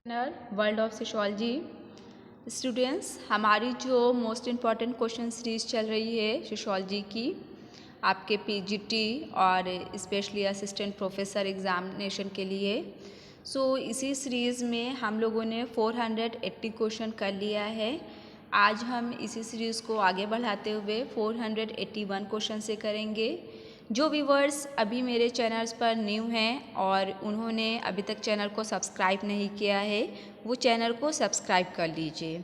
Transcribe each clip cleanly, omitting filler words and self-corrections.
World of sociology students, हमारी जो most important question series चल रही है सोशियोलॉजी की आपके पीजीटी और स्पेशली असिस्टेंट प्रोफेसर एग्ज़ामिनेशन के लिए। इसी सीरीज़ में हम लोगों ने 480 क्वेश्चन कर लिया है। आज हम इसी सीरीज़ को आगे बढ़ाते हुए 481 क्वेश्चन से करेंगे। जो व्यूवर्स अभी मेरे चैनल्स पर न्यू हैं और उन्होंने अभी तक चैनल को सब्सक्राइब नहीं किया है, वो चैनल को सब्सक्राइब कर लीजिए।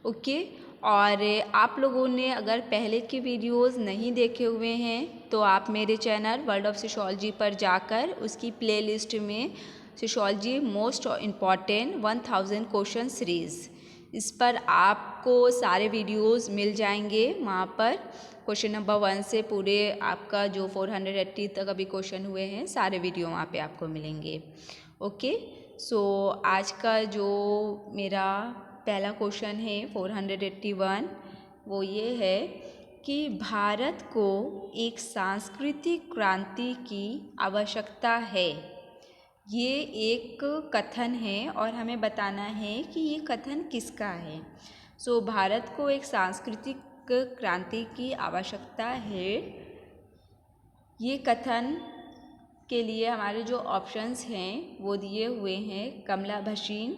ओके, और आप लोगों ने अगर पहले की वीडियोस नहीं देखे हुए हैं तो आप मेरे चैनल वर्ल्ड ऑफ सोशियोलॉजी पर जाकर उसकी प्लेलिस्ट में sociology most important 1000 question series, इस पर आपको सारे वीडियोस मिल जाएंगे। वहाँ पर क्वेश्चन नंबर 1 से पूरे आपका जो 480 तक अभी क्वेश्चन हुए हैं सारे वीडियो वहाँ पे आपको मिलेंगे। ओके, आज का जो मेरा पहला क्वेश्चन है 481, वो ये है कि भारत को एक सांस्कृतिक क्रांति की आवश्यकता है। ये एक कथन है और हमें बताना है कि ये कथन किसका है। भारत को एक सांस्कृतिक क्रांति की आवश्यकता है, ये कथन के लिए हमारे जो ऑप्शंस हैं वो दिए हुए हैं कमला भसीन,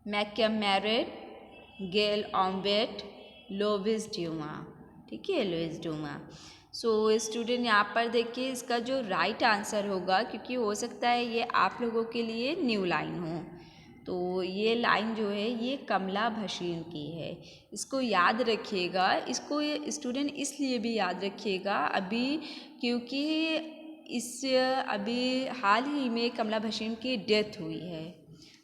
मैकम मैरेट, गेल ऑम्बेट, लोविस ड्यूमा। ठीक है, लुइस ड्यूमा। स्टूडेंट यहाँ पर देखिए इसका जो राइट आंसर होगा, क्योंकि हो सकता है ये आप लोगों के लिए न्यू लाइन हो, तो ये लाइन जो है ये कमला भसीन की है। इसको याद रखिएगा। इसको ये स्टूडेंट इसलिए भी याद रखिएगा अभी, क्योंकि अभी हाल ही में कमला भसीन की डेथ हुई है,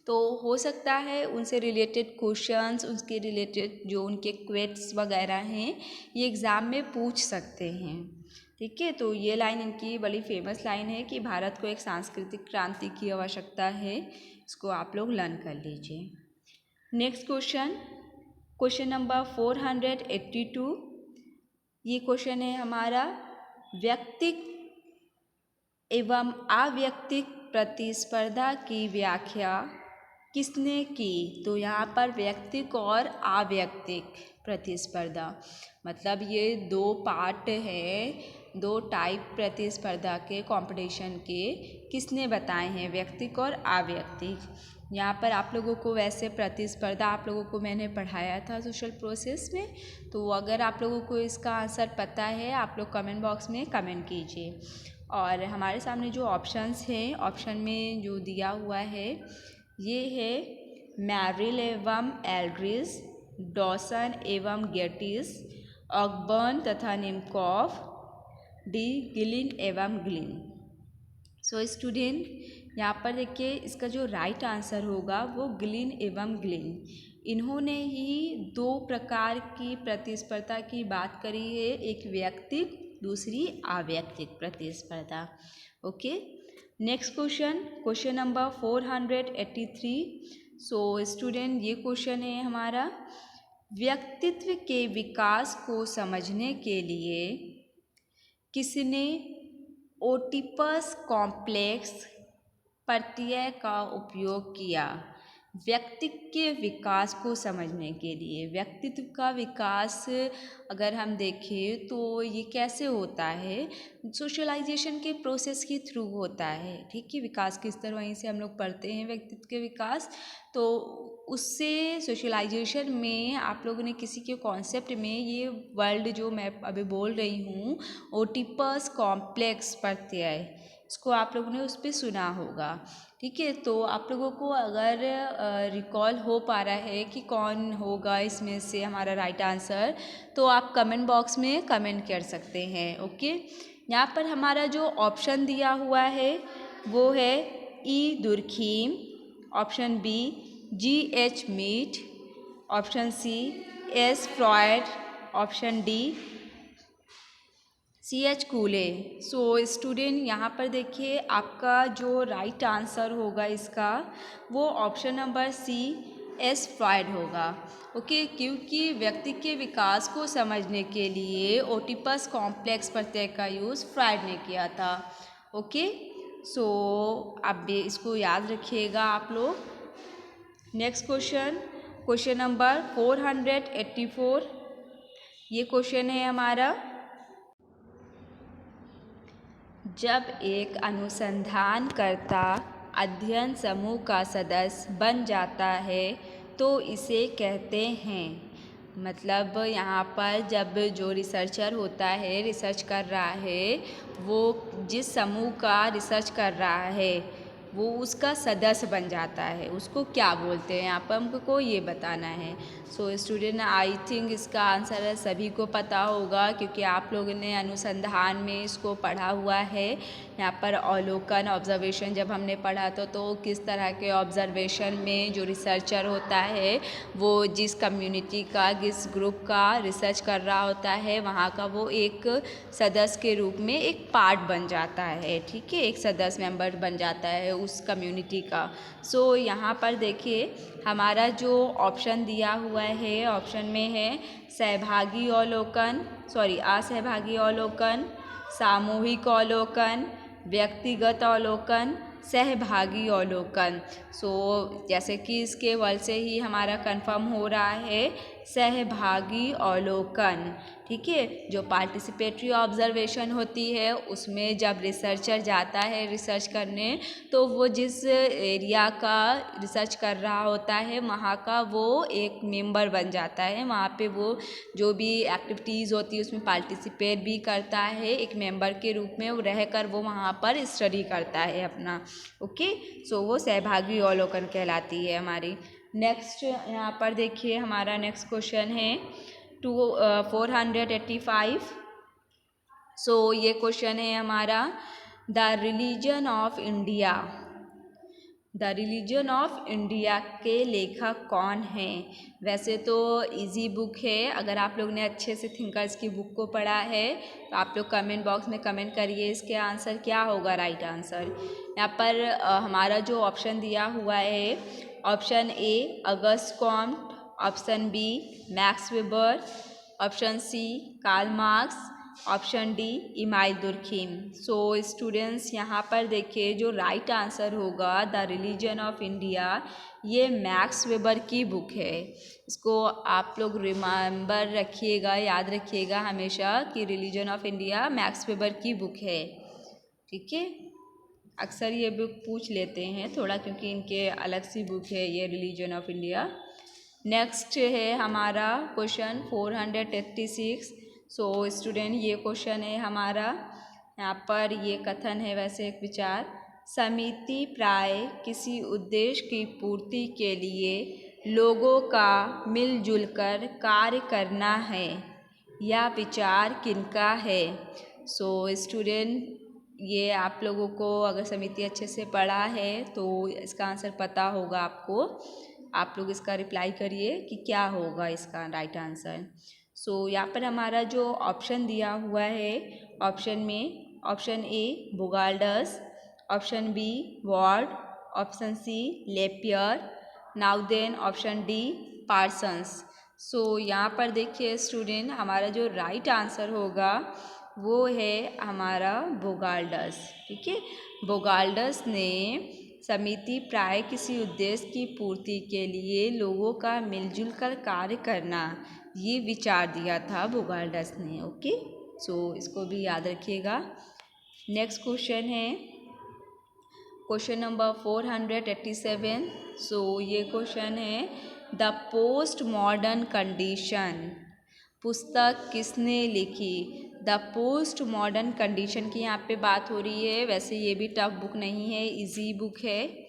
तो हो सकता है उनसे रिलेटेड क्वेश्चंस, उसके रिलेटेड जो उनके क्वेट्स वगैरह हैं ये एग्ज़ाम में पूछ सकते हैं। ठीक है, तो ये लाइन इनकी बड़ी फेमस लाइन है कि भारत को एक सांस्कृतिक क्रांति की आवश्यकता है। इसको आप लोग लर्न कर लीजिए। Next question number 482। ये क्वेश्चन है हमारा, व्यक्तिक एवं अव्यक्तिक प्रतिस्पर्धा की व्याख्या किसने की? तो यहाँ पर व्यक्तिक और अव्यक्तिक प्रतिस्पर्धा, मतलब ये दो पार्ट हैं, दो टाइप प्रतिस्पर्धा के कंपटीशन के, किसने बताए हैं, व्यक्तिक और अव्यक्तिक। यहाँ पर आप लोगों को वैसे प्रतिस्पर्धा आप लोगों को मैंने पढ़ाया था सोशल प्रोसेस में, तो अगर आप लोगों को इसका आंसर पता है आप लोग कमेंट बॉक्स में कमेंट कीजिए। और हमारे सामने जो ऑप्शंस हैं, ऑप्शन में जो दिया हुआ है ये है मैरिल एवं एल्ड्रिज, डॉसन एवं गेटिस, ऑकबर्न तथा निमकॉफ, डी गिलिन एवं ग्लिन। स्टूडेंट यहाँ पर देखिए इसका जो राइट आंसर होगा वो ग्लिन एवं ग्लिन, इन्होंने ही दो प्रकार की प्रतिस्पर्धा की बात करी है, एक व्यक्तिक दूसरी अव्यक्तिक प्रतिस्पर्धा। Okay, next question number 483। Student ये क्वेश्चन है हमारा, व्यक्तित्व के विकास को समझने के लिए किसने ओटिपस कॉम्प्लेक्स प्रत्यय का उपयोग किया? व्यक्तित्व के विकास को समझने के लिए, व्यक्तित्व का विकास अगर हम देखें तो ये कैसे होता है, सोशलाइजेशन के प्रोसेस के थ्रू होता है। ठीक है, विकास किस तरह, वहीं से हम लोग पढ़ते हैं व्यक्तित्व के विकास, तो उससे सोशलाइजेशन में आप लोगों ने किसी के कॉन्सेप्ट में ये वर्ड जो मैं अभी बोल रही हूँ ओटिपस कॉम्प्लेक्स प्रत्यय, इसको आप लोगों ने उस पर सुना होगा। ठीक है, तो आप लोगों को अगर रिकॉल हो पा रहा है कि कौन होगा इसमें से हमारा राइट आंसर, तो आप कमेंट बॉक्स में कमेंट कर सकते हैं। ओके, यहाँ पर हमारा जो ऑप्शन दिया हुआ है वो है E Durkheim, option B G H Mead, option C S Freud, option D C H Cooley. Student यहाँ पर देखिए आपका जो राइट आंसर होगा इसका वो option number C S Freud होगा। ओके, क्योंकि व्यक्ति के विकास को समझने के लिए ओटिपस कॉम्प्लेक्स प्रत्यय का यूज़ फ्रॉयड ने किया था। ओके, सो अब भी इसको याद रखिएगा आप लोग। Next question number 484। ये क्वेश्चन है हमारा, जब एक अनुसंधानकर्ता अध्ययन समूह का सदस्य बन जाता है तो इसे कहते हैं, मतलब यहाँ पर जब जो रिसर्चर होता है, रिसर्च कर रहा है, वो जिस समूह का रिसर्च कर रहा है वो उसका सदस्य बन जाता है, उसको क्या बोलते हैं, यहाँ पर हमको ये बताना है। सो स्टूडेंट, आई थिंक इसका आंसर सभी को पता होगा क्योंकि आप लोगों ने अनुसंधान में इसको पढ़ा हुआ है। यहाँ पर अवलोकन, ऑब्जर्वेशन जब हमने पढ़ा तो किस तरह के ऑब्जर्वेशन में जो रिसर्चर होता है वो जिस कम्युनिटी का, जिस ग्रुप का रिसर्च कर रहा होता है वहाँ का वो एक सदस्य के रूप में एक पार्ट बन जाता है, ठीक है, एक सदस्य मेंबर बन जाता है उस कम्युनिटी का। सो यहाँ पर देखिए हमारा जो ऑप्शन दिया हुआ है, ऑप्शन में है सहभागी अवलोकन, असहभागी अवलोकन, सामूहिक अवलोकन, व्यक्तिगत अवलोकन, सहभागी अवलोकन। सो जैसे कि इसके वर्ड से ही हमारा कंफर्म हो रहा है सहभागी अवलोकन, ठीक है। जो पार्टिसिपेटरी ऑब्जर्वेशन होती है उसमें जब रिसर्चर जाता है रिसर्च करने तो वो जिस एरिया का रिसर्च कर रहा होता है वहाँ का वो एक मेंबर बन जाता है, वहाँ पे वो जो भी एक्टिविटीज़ होती है उसमें पार्टिसिपेट भी करता है, एक मेंबर के रूप में रहकर वो वहाँ पर स्टडी करता है अपना, ओके। सो वो सहभागी अवलोकन कहलाती है हमारी। नेक्स्ट यहाँ पर देखिए हमारा नेक्स्ट क्वेश्चन है 485। सो ये क्वेश्चन है हमारा, the religion of India, the religion of India के लेखक कौन हैं। वैसे तो इजी बुक है, अगर आप लोग ने अच्छे से थिंकर्स की बुक को पढ़ा है तो आप लोग कमेंट बॉक्स में कमेंट करिए इसके आंसर क्या होगा, राइट आंसर। यहाँ पर हमारा जो ऑप्शन दिया हुआ है, option A Auguste Comte, option B Max Weber, option C Karl Marx, option D Emile Durkheim. So students यहाँ पर देखिए जो राइट आंसर होगा द रिलीजन ऑफ इंडिया, ये मैक्स वेबर की बुक है। इसको आप लोग रिमेंबर रखिएगा, याद रखिएगा हमेशा कि religion of India max Weber की बुक है, ठीक है। अक्सर ये बुक पूछ लेते हैं थोड़ा क्योंकि इनके अलग सी बुक है ये रिलीजन ऑफ इंडिया। नेक्स्ट है हमारा क्वेश्चन 486। सो स्टूडेंट ये क्वेश्चन है हमारा, यहाँ पर ये कथन है, वैसे एक विचार, समिति प्राय किसी उद्देश्य की पूर्ति के लिए लोगों का मिलजुल कर कार्य करना है, यह विचार किनका है। सो स्टूडेंट ये आप लोगों को अगर समिति अच्छे से पढ़ा है तो इसका आंसर पता होगा आपको, आप लोग इसका रिप्लाई करिए कि क्या होगा इसका राइट आंसर। सो यहाँ पर हमारा जो ऑप्शन दिया हुआ है, ऑप्शन में option A Bogardus, option B Ward, option C LaPiere, now then option D Parsons. So यहाँ पर देखिए स्टूडेंट हमारा जो राइट आंसर होगा वो है हमारा बोगाल्डस, ठीक है। बोगाल्डस ने समिति प्राय किसी उद्देश्य की पूर्ति के लिए लोगों का मिलजुल कर कार्य करना, ये विचार दिया था बोगाल्डस ने, ओके। सो इसको भी याद रखिएगा। नेक्स्ट क्वेश्चन है क्वेश्चन नंबर 487। सो ये क्वेश्चन है, द पोस्ट मॉडर्न कंडीशन पुस्तक किसने लिखी। द पोस्ट मॉडर्न कंडीशन की यहाँ पे बात हो रही है, वैसे ये भी टफ बुक नहीं है, इजी बुक है,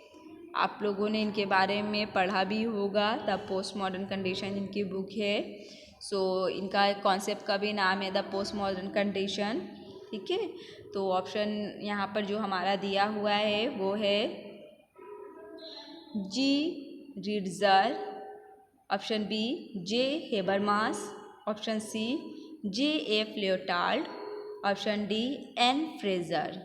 आप लोगों ने इनके बारे में पढ़ा भी होगा। द पोस्ट मॉडर्न कंडीशन इनकी बुक है। सो इनका कॉन्सेप्ट का भी नाम है द पोस्ट मॉडर्न कंडीशन, ठीक है। तो ऑप्शन यहाँ पर जो हमारा दिया हुआ है वो है G Ritzer, option B J Habermas, option C J F Lyotard, option D N Fraser.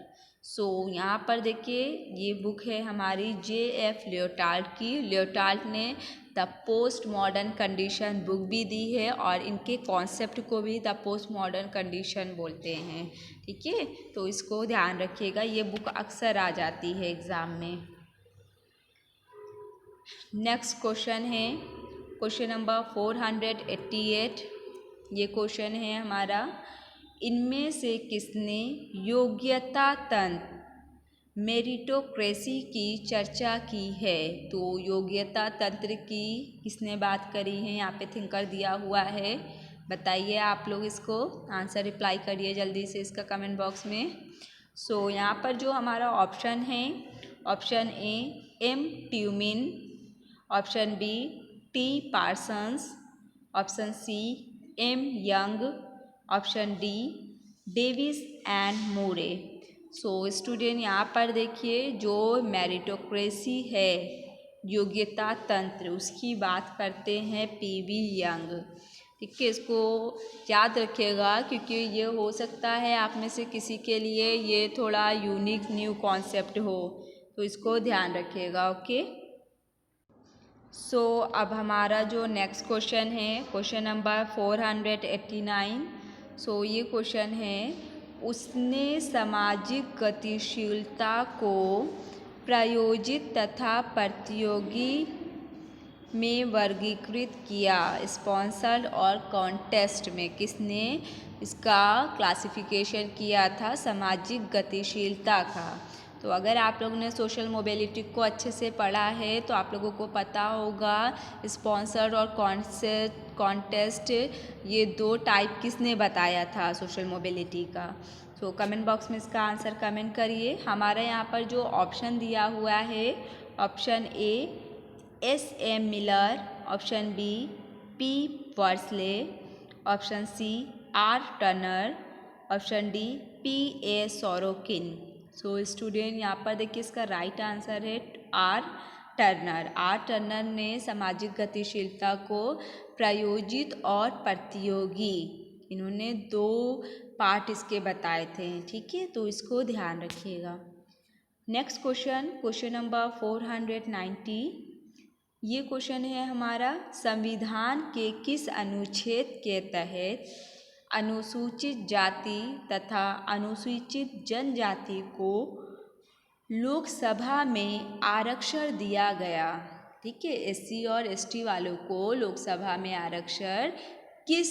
यहाँ पर देखिए ये बुक है हमारी J.F. लियोटार्ड की। लियोटार्ड ने the post modern condition book भी दी है और इनके कॉन्सेप्ट को भी द पोस्ट मॉडर्न कंडीशन बोलते हैं। ठीक है, तो इसको ध्यान रखिएगा, ये बुक अक्सर आ जाती है एग्ज़ाम में। नेक्स्ट क्वेश्चन है क्वेश्चन नंबर 488। ये क्वेश्चन है हमारा, इनमें से किसने योग्यता तंत्र मेरिटोक्रेसी की चर्चा की है? तो योग्यता तंत्र की किसने बात करी है? यहाँ पे थिंकर दिया हुआ है, बताइए आप लोग इसको, आंसर रिप्लाई करिए जल्दी से इसका कमेंट बॉक्स में। यहाँ पर जो हमारा ऑप्शन है, option A M Tumin, option B T Parsons, option C M Young, option D Davis and Moore. Student यहाँ पर देखिए जो मेरिटोक्रेसी है, योग्यता तंत्र, उसकी बात करते हैं पीवी यंग। ठीक है, इसको याद रखिएगा क्योंकि ये हो सकता है आप में से किसी के लिए ये थोड़ा यूनिक न्यू कॉन्सेप्ट हो, तो इसको ध्यान रखिएगा। ओके, अब हमारा जो नेक्स्ट क्वेश्चन है क्वेश्चन नंबर 489। ये क्वेश्चन है, उसने सामाजिक गतिशीलता को प्रायोजित तथा प्रतियोगी में वर्गीकृत किया। स्पॉन्सर्ड और कॉन्टेस्ट में किसने इसका क्लासिफिकेशन किया था सामाजिक गतिशीलता का? तो अगर आप लोगों ने सोशल मोबिलिटी को अच्छे से पढ़ा है तो आप लोगों को पता होगा स्पॉन्सर्ड और कॉन्टेस्ट ये दो टाइप किसने बताया था सोशल मोबिलिटी का। कमेंट बॉक्स में इसका आंसर कमेंट करिए। हमारे यहाँ पर जो ऑप्शन दिया हुआ है, option A S.M. Miller, option B P. Worsley, option C R. Turner, option D P.A. Sorokin. Student यहाँ पर देखिए इसका राइट आंसर है R. टर्नर। R. टर्नर ने सामाजिक गतिशीलता को प्रायोजित और प्रतियोगी, इन्होंने दो पार्ट इसके बताए थे। ठीक है, तो इसको ध्यान रखिएगा। Next question number 490। ये क्वेश्चन है हमारा, संविधान के किस अनुच्छेद के तहत अनुसूचित जाति तथा अनुसूचित जनजाति को लोकसभा में आरक्षण दिया गया? ठीक है, SC और ST वालों को लोकसभा में आरक्षण किस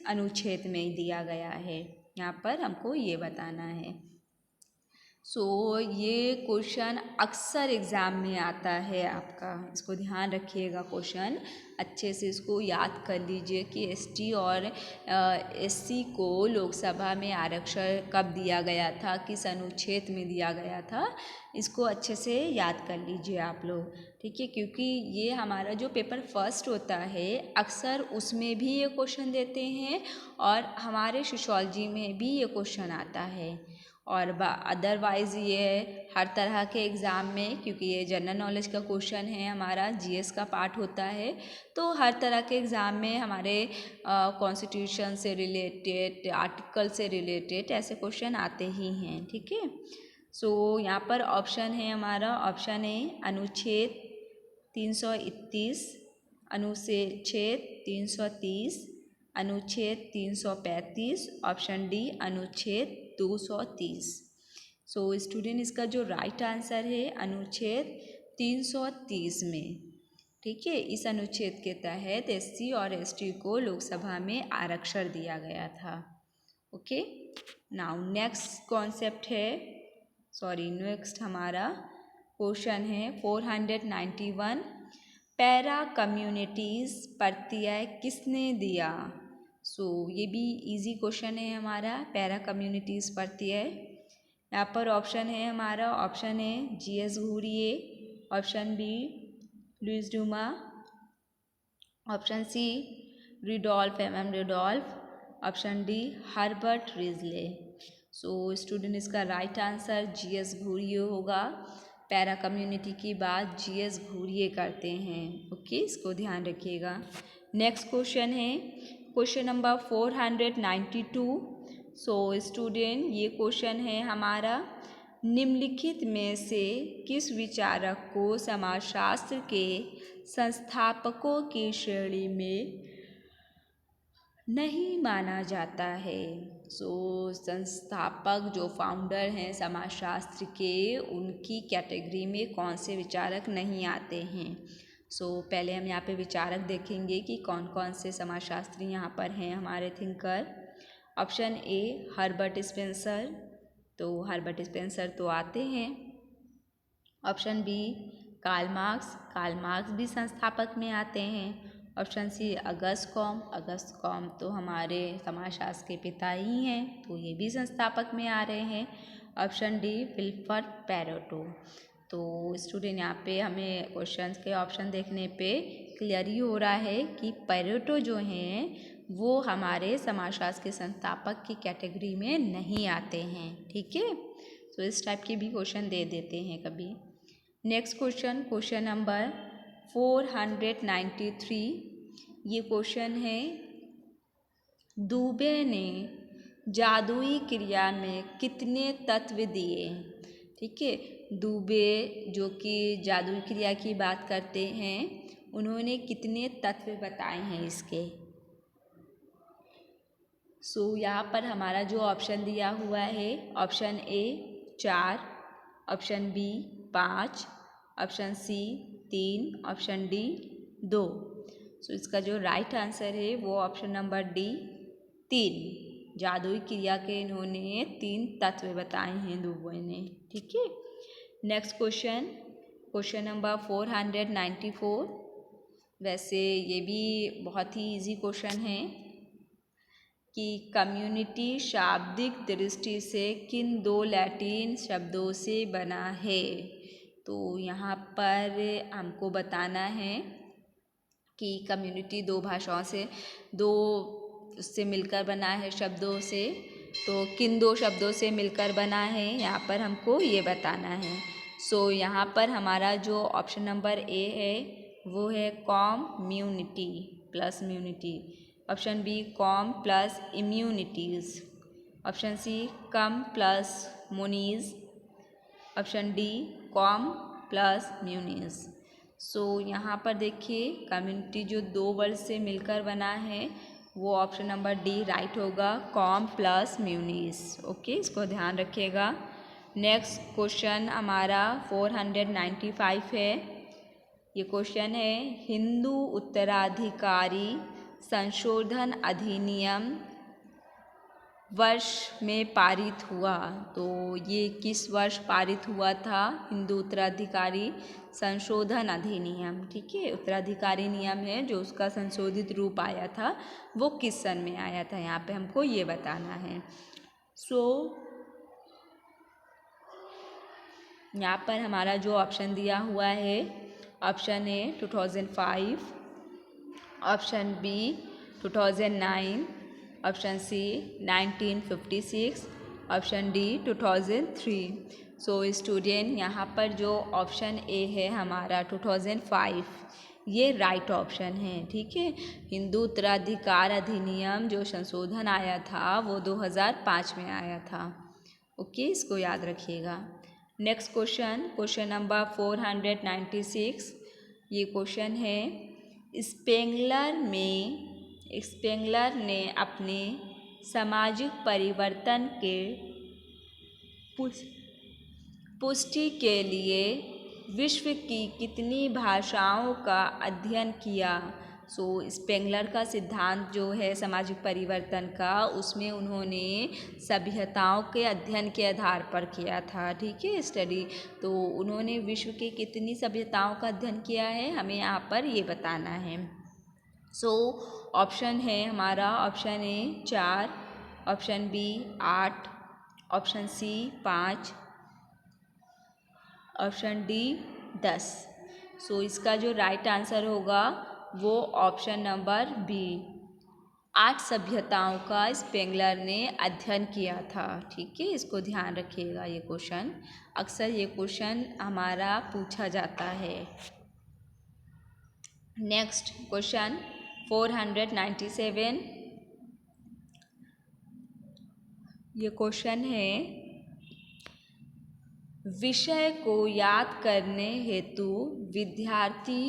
अनुच्छेद में दिया गया है, यहाँ पर हमको ये बताना है। ये क्वेश्चन अक्सर एग्ज़ाम में आता है आपका, इसको ध्यान रखिएगा, क्वेश्चन अच्छे से इसको याद कर लीजिए कि ST और SC को लोकसभा में आरक्षण कब दिया गया था, किस अनुच्छेद में दिया गया था, इसको अच्छे से याद कर लीजिए आप लोग। ठीक है, क्योंकि ये हमारा जो पेपर फर्स्ट होता है अक्सर उसमें भी ये क्वेश्चन देते हैं और हमारे सोशियोलॉजी में भी ये क्वेश्चन आता है, और अदरवाइज़ ये हर तरह के एग्ज़ाम में, क्योंकि ये जनरल नॉलेज का क्वेश्चन है, हमारा GS का पार्ट होता है, तो हर तरह के एग्ज़ाम में हमारे कॉन्स्टिट्यूशन से रिलेटेड, आर्टिकल से रिलेटेड ऐसे क्वेश्चन आते ही हैं। ठीक है, यहाँ पर ऑप्शन है हमारा, ऑप्शन ए अनुच्छेद 331, अनुच्छेद 330, अनुच्छेद 335, ऑप्शन डी अनुच्छेद 230। स्टूडेंट इसका जो राइट आंसर है अनुच्छेद 330 में। ठीक है, इस अनुच्छेद के तहत SC और ST को लोकसभा में आरक्षण दिया गया था। ओके, नाउ नेक्स्ट कॉन्सेप्ट है, नेक्स्ट हमारा क्वेश्चन है 491। पैरा कम्युनिटीज़ प्रत्यय किसने दिया? ये भी इजी क्वेश्चन है हमारा, पैरा कम्युनिटीज़ प्रत्यय। यहाँ पर ऑप्शन है हमारा, option A GS Ghurye, option B Louis Dumont, option C Rudolph MM Rudolph, option D Herbert Risley. Student इसका राइट आंसर GS घुरिये होगा। पैरा कम्युनिटी की बात GS घुरिये करते हैं। ओके, इसको ध्यान रखिएगा। नेक्स्ट क्वेश्चन है क्वेश्चन नंबर 492। स्टूडेंट ये क्वेश्चन है हमारा, निम्नलिखित में से किस विचारक को समाजशास्त्र के संस्थापकों की श्रेणी में नहीं माना जाता है? संस्थापक जो फाउंडर हैं समाजशास्त्र के, उनकी कैटेगरी में कौन से विचारक नहीं आते हैं? पहले हम यहाँ पे विचारक देखेंगे कि कौन कौन से समाजशास्त्री यहाँ पर हैं हमारे thinker. Option A Herbert Spencer, तो हर्बर्ट स्पेंसर तो आते हैं। ऑप्शन बी कार्ल मार्क्स भी संस्थापक में आते हैं। ऑप्शन सी अगस्त कॉम तो हमारे समाजशास्त्र के पिता ही हैं, तो ये भी संस्थापक में आ रहे हैं। Option D Wilfred Pareto. तो स्टूडेंट यहाँ पे हमें क्वेश्चंस के ऑप्शन देखने पे क्लियर ही हो रहा है कि पैरेटो जो हैं वो हमारे समाजशास्त्र के संस्थापक की कैटेगरी में नहीं आते हैं। ठीक है, तो इस टाइप के भी क्वेश्चन दे देते हैं कभी। Next question number 493। ये क्वेश्चन है, दुबे ने जादुई क्रिया में कितने तत्व दिए? ठीक है, दुबे जो कि जादुई क्रिया की बात करते हैं, उन्होंने कितने तत्व बताए हैं इसके? यहाँ पर हमारा जो ऑप्शन दिया हुआ है, option A 4, option B 5, option C 3, option D 2। इसका जो राइट आंसर है वो ऑप्शन नंबर डी 3। जादुई क्रिया के इन्होंने 3 तत्व बताए हैं दुबे ने। ठीक है, नेक्स्ट क्वेश्चन नंबर 494। वैसे ये भी बहुत ही इजी क्वेश्चन है कि कम्युनिटी शाब्दिक दृष्टि से किन 2 लैटिन शब्दों से बना है? तो यहाँ पर हमको बताना है कि कम्युनिटी 2 भाषाओं से, 2 उससे मिलकर बना है शब्दों से, तो किन 2 शब्दों से मिलकर बना है यहाँ पर हमको ये बताना है। यहाँ पर हमारा जो ऑप्शन नंबर ए है वो है community plus munity. Option B com plus immunities. Option C cum plus monies. Option D com plus munis. यहाँ पर देखिए कम्युनिटी जो 2 वर्ड से मिलकर बना है वो ऑप्शन नंबर डी राइट होगा, कॉम प्लस म्यूनिस। ओके, इसको ध्यान रखिएगा। नेक्स्ट क्वेश्चन हमारा 495 है। ये क्वेश्चन है, हिंदू उत्तराधिकारी संशोधन अधिनियम वर्ष में पारित हुआ? तो ये किस वर्ष पारित हुआ था हिंदू उत्तराधिकारी संशोधन अधिनियम? ठीक है, उत्तराधिकारी नियम है जो उसका संशोधित रूप आया था वो किस सन में आया था, यहाँ पे हमको ये बताना है। यहाँ पर हमारा जो ऑप्शन दिया हुआ है, option A 2005, option B 2009, option C 1956, option D 2003। Student यहाँ पर जो ऑप्शन ए है हमारा 2005, ये राइट ऑप्शन है। ठीक है, हिंदू उत्तराधिकार अधिनियम जो संशोधन आया था वो 2005 में आया था। ओके, इसको याद रखिएगा। Next question number 496। ये क्वेश्चन है, स्पेंगलर ने अपने सामाजिक परिवर्तन के पुष्टि के लिए विश्व की कितनी भाषाओं का अध्ययन किया? स्पेंगलर का सिद्धांत जो है सामाजिक परिवर्तन का, उसमें उन्होंने सभ्यताओं के अध्ययन के आधार पर किया था। ठीक है, स्टडी। तो उन्होंने विश्व के कितनी सभ्यताओं का अध्ययन किया है हमें यहाँ पर ये बताना है। ऑप्शन है हमारा, option A 4, option B 8, option C 5, option D 10। इसका जो राइट आंसर होगा वो ऑप्शन नंबर बी, 8 सभ्यताओं का स्पेंगलर ने अध्ययन किया था। ठीक है, इसको ध्यान रखिएगा। ये क्वेश्चन अक्सर ये क्वेश्चन हमारा पूछा जाता है। Next question 497। ये क्वेश्चन है, विषय को याद करने हेतु विद्यार्थी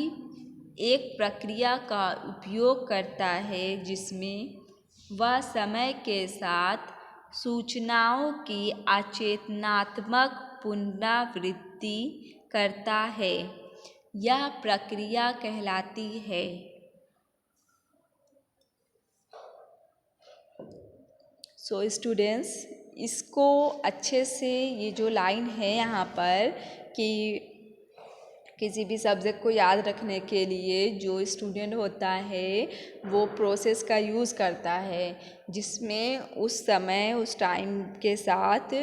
एक प्रक्रिया का उपयोग करता है जिसमें वह समय के साथ सूचनाओं की अचेतनात्मक पुनरावृत्ति करता है। यह प्रक्रिया कहलाती है। सो स्टूडेंट्स, इसको अच्छे से, ये जो लाइन है यहाँ पर कि किसी भी सब्जेक्ट को याद रखने के लिए जो स्टूडेंट होता है वो प्रोसेस का यूज़ करता है जिसमें उस समय उस टाइम के साथ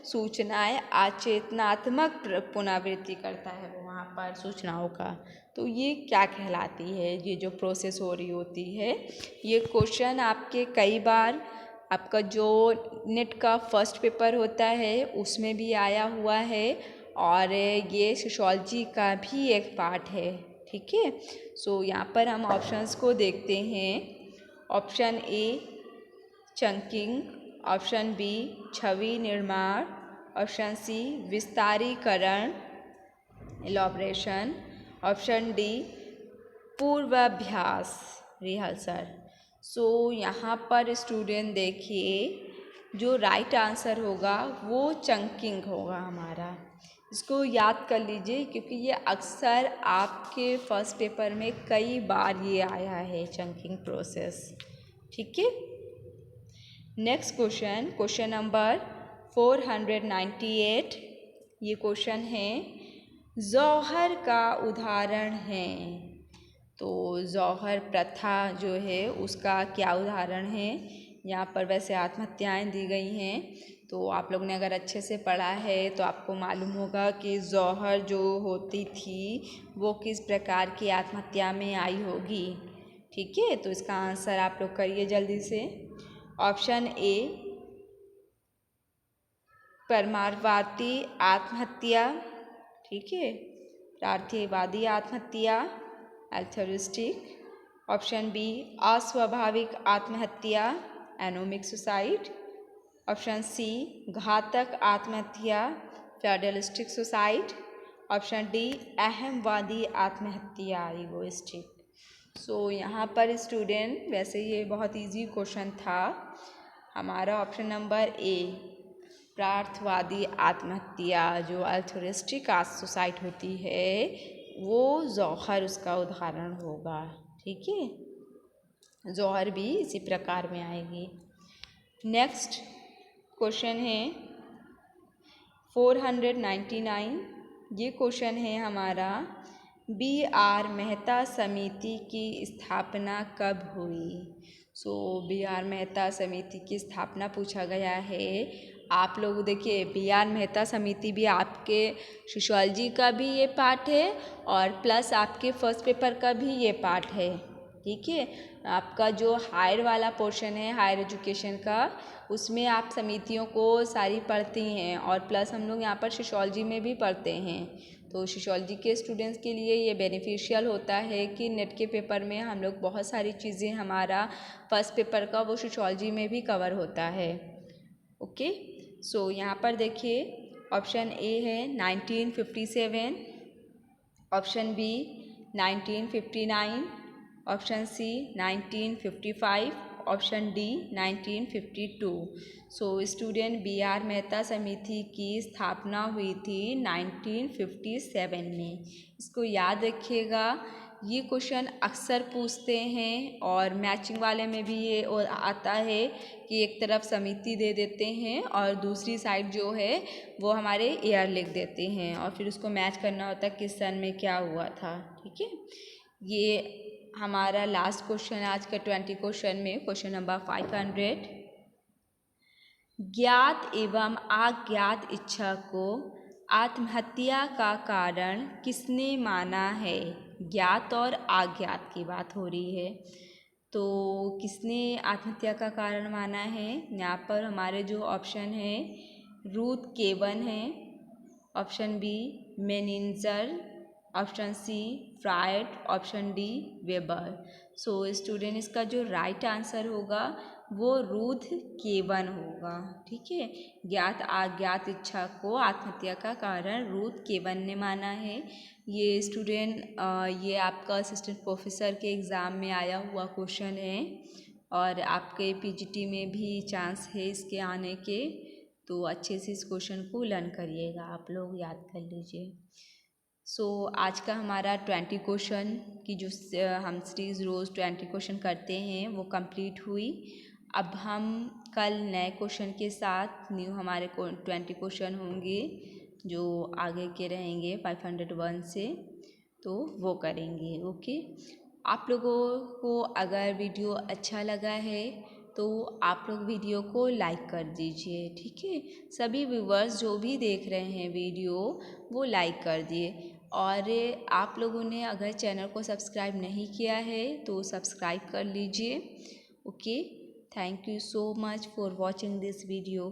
सूचनाएं अचेतनात्मक पुनरावृत्ति करता है वो वहाँ पर सूचनाओं का। तो ये क्या कहलाती है, ये जो प्रोसेस हो रही होती है। ये क्वेश्चन आपके कई बार आपका जो नेट का फर्स्ट पेपर होता है उसमें भी आया हुआ है और ये सोशियोलॉजी का भी एक पार्ट है। ठीक है। सो यहाँ पर हम ऑप्शंस को देखते हैं। Option A chunking, option B छवि निर्माण, ऑप्शन सी विस्तारीकरण एलॉबरेशन, ऑप्शन डी पूर्वाभ्यास रिहर्सल। सो यहाँ पर स्टूडेंट देखिए जो राइट आंसर होगा वो चंकिंग होगा हमारा। इसको याद कर लीजिए क्योंकि ये अक्सर आपके फर्स्ट पेपर में कई बार ये आया है चंकिंग प्रोसेस। ठीक है। Next question, question number 498। ये क्वेश्चन है जौहर का उदाहरण है। तो जौहर प्रथा जो है उसका क्या उदाहरण है। यहाँ पर वैसे आत्महत्याएं दी गई हैं। तो आप लोग ने अगर अच्छे से पढ़ा है तो आपको मालूम होगा कि जौहर जो होती थी वो किस प्रकार की आत्महत्या में आई होगी। ठीक है। तो इसका आंसर आप लोग करिए जल्दी से। ऑप्शन ए परमार्थवादी आत्महत्या। ठीक है। प्रार्थवादी आत्महत्या एल्थरिस्टिक। ऑप्शन बी अस्वाभाविक आत्महत्या एनोमिक सुसाइड। ऑप्शन सी घातक आत्महत्या फेडरलिस्टिक सुसाइड। ऑप्शन डी अहमवादी आत्महत्या ईगोइस्टिक। सो यहाँ पर स्टूडेंट वैसे ये बहुत इजी क्वेश्चन था। हमारा ऑप्शन नंबर ए प्रार्थवादी आत्महत्या जो अल्थरिस्टिक सुसाइड होती है वो जौहर उसका उदाहरण होगा। ठीक है। जौहर भी इसी प्रकार में आएगी। नेक्स्ट क्वेश्चन है 499। ये क्वेश्चन है हमारा बी.आर. मेहता समिति की स्थापना कब हुई। सो बी.आर. मेहता समिति की स्थापना पूछा गया है। आप लोग देखिए बी.आर. मेहता समिति भी आपके सोशियोलॉजी का भी ये पार्ट है और प्लस आपके फर्स्ट पेपर का भी ये पार्ट है। ठीक है। आपका जो हायर वाला पोर्शन है हायर एजुकेशन का उसमें आप समितियों को सारी पढ़ती हैं और प्लस हम लोग यहाँ पर सोशियोलॉजी में भी पढ़ते हैं। तो सोशियोलॉजी के स्टूडेंट्स के लिए ये बेनिफिशियल होता है कि नेट के पेपर में हम लोग बहुत सारी चीज़ें हमारा फर्स्ट पेपर का वो सोशियोलॉजी में भी कवर होता है। ओके। सो यहाँ पर देखिए ऑप्शन ए है 1957, option B 1959, option C 1955, option D 1952। So student B R. Mehta समिति की स्थापना हुई थी 1957 में। इसको याद रखिएगा। ये क्वेश्चन अक्सर पूछते हैं और मैचिंग वाले में भी ये आता है कि एक तरफ समिति दे देते हैं और दूसरी साइड जो है वो हमारे ईयर लिख देते हैं और फिर उसको मैच करना होता है किस सन में क्या हुआ था। ठीक है। ये हमारा लास्ट क्वेश्चन आज का 20 क्वेश्चन में क्वेश्चन नंबर 500। ज्ञात एवं अज्ञात इच्छा को आत्महत्या का कारण किसने माना है। ज्ञात और अज्ञात की बात हो रही है। तो किसने आत्महत्या का कारण माना है। यहाँ पर हमारे जो ऑप्शन है रूथ केवन है, option B Menninger option C Fried, option D Weber. So student इसका जो राइट आंसर होगा वो रुथ केवन होगा। ठीक है, ज्ञात अज्ञात इच्छा को आत्महत्या का कारण रुथ केवन ने माना है। ये स्टूडेंट ये आपका असिस्टेंट प्रोफेसर के एग्ज़ाम में आया हुआ क्वेश्चन है और आपके पीजीटी में भी चांस है इसके आने के, तो अच्छे से इस क्वेश्चन को लर्न करिएगा, आप लोग याद कर लीजिए। आज का हमारा 20 क्वेश्चन की जो हम सीरीज़ रोज़ 20 क्वेश्चन करते हैं वो कंप्लीट हुई। अब हम कल नए क्वेश्चन के साथ न्यू हमारे 20 क्वेश्चन होंगे जो आगे के रहेंगे 501 से, तो वो करेंगे। ओके, आप लोगों को अगर वीडियो अच्छा लगा है तो आप लोग वीडियो को लाइक कर दीजिए। ठीक है, सभी व्यूवर्स जो भी देख रहे हैं वीडियो वो लाइक कर दिए। और आप लोगों ने अगर चैनल को सब्सक्राइब नहीं किया है तो सब्सक्राइब कर लीजिए। Okay, thank you so much for watching this video.